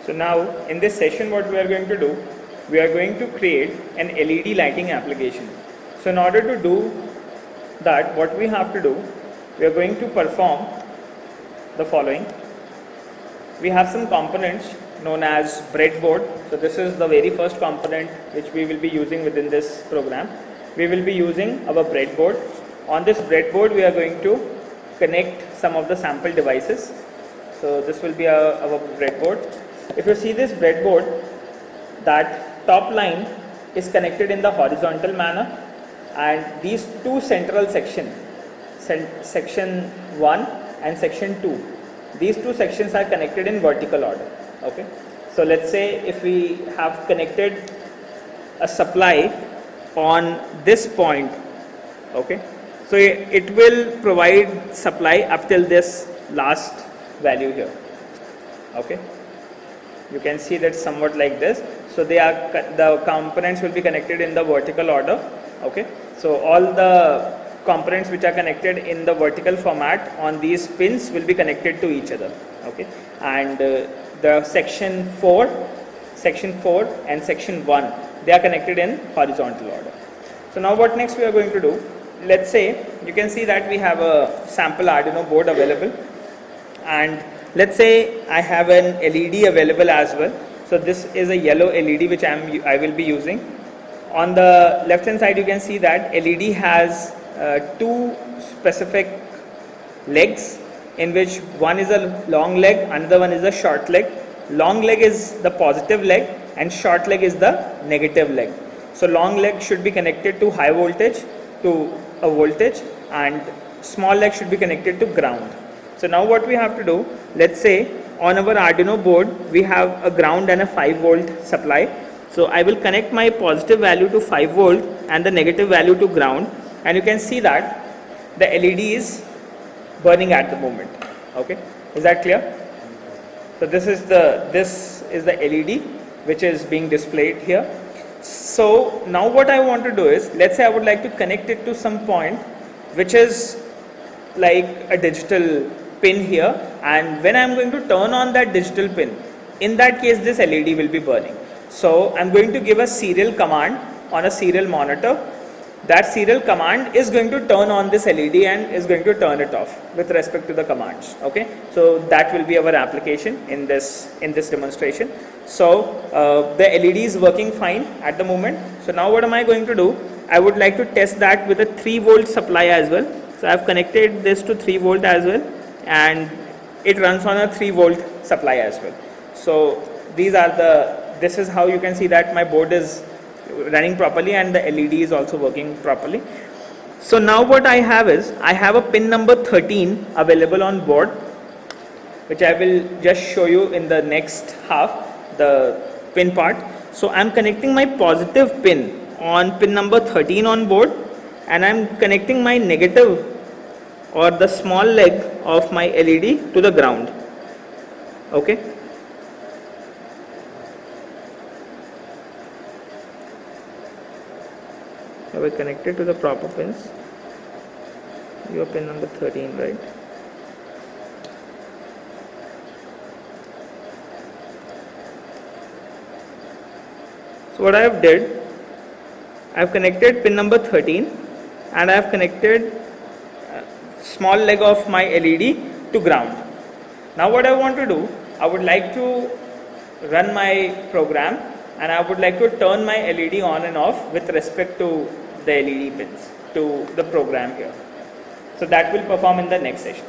So now in this session what we are going to do, we are going to create an LED lighting application. So in order to do that, what we have to do, we are going to perform the following. We have some components known as breadboard. So this is the very first component which we will be using within this program. We will be using our breadboard. On this breadboard we are going to connect some of the sample devices. So this will be our breadboard. If you see this breadboard, that top line is connected in the horizontal manner, and these two central sections, section 1 and section 2, these two sections are connected in vertical order. Okay, so let's say if we have connected a supply on this point, okay, so it will provide supply up till this last value here. Okay, you can see that somewhat like this. So the components will be connected in the vertical order. Okay, so all the components which are connected in the vertical format on these pins will be connected to each other. Okay, and the section 4 and section 1, they are connected in horizontal order. So now what next we are going to do, let's say you can see that we have a sample Arduino board available, and let's say I have an LED available as well. So this is a yellow LED which I will be using. On the left hand side you can see that LED has two specific legs, in which one is a long leg, another one is a short leg. Long leg is the positive leg and short leg is the negative leg. So long leg should be connected to high voltage, to a voltage, and small leg should be connected to ground. So now what we have to do, let's say on our Arduino board we have a ground and a 5 volt supply. So I will connect my positive value to 5 volt and the negative value to ground, and you can see that the LED is burning at the moment. Okay, is that clear? So this is the LED which is being displayed here. So now what I want to do is, let's say I would like to connect it to some point which is like a digital pin here, and when I am going to turn on that digital pin, in that case this LED will be burning. So I am going to give a serial command on a serial monitor. That serial command is going to turn on this LED and is going to turn it off with respect to the commands. Okay, so that will be our application in this demonstration. So the LED is working fine at the moment. So now what am I going to do? I would like to test that with a 3 volt supply as well. So I have connected this to 3 volt as well, and it runs on a 3 volt supply as well. So this is how you can see that my board is running properly and the LED is also working properly. So now what I have is, I have a pin number 13 available on board, which I will just show you in the next half, the pin part. So I am connecting my positive pin on pin number 13 on board, and I am connecting my negative or the small leg of my LED to the ground. Okay, I will connect it to the proper pins. Your pin number 13, right? So what I have did, I have connected pin number 13 and I have connected small leg of my LED to ground. Now what I want to do, I would like to run my program, and I would like to turn my LED on and off with respect to the LED pins, to the program here. So that will perform in the next session.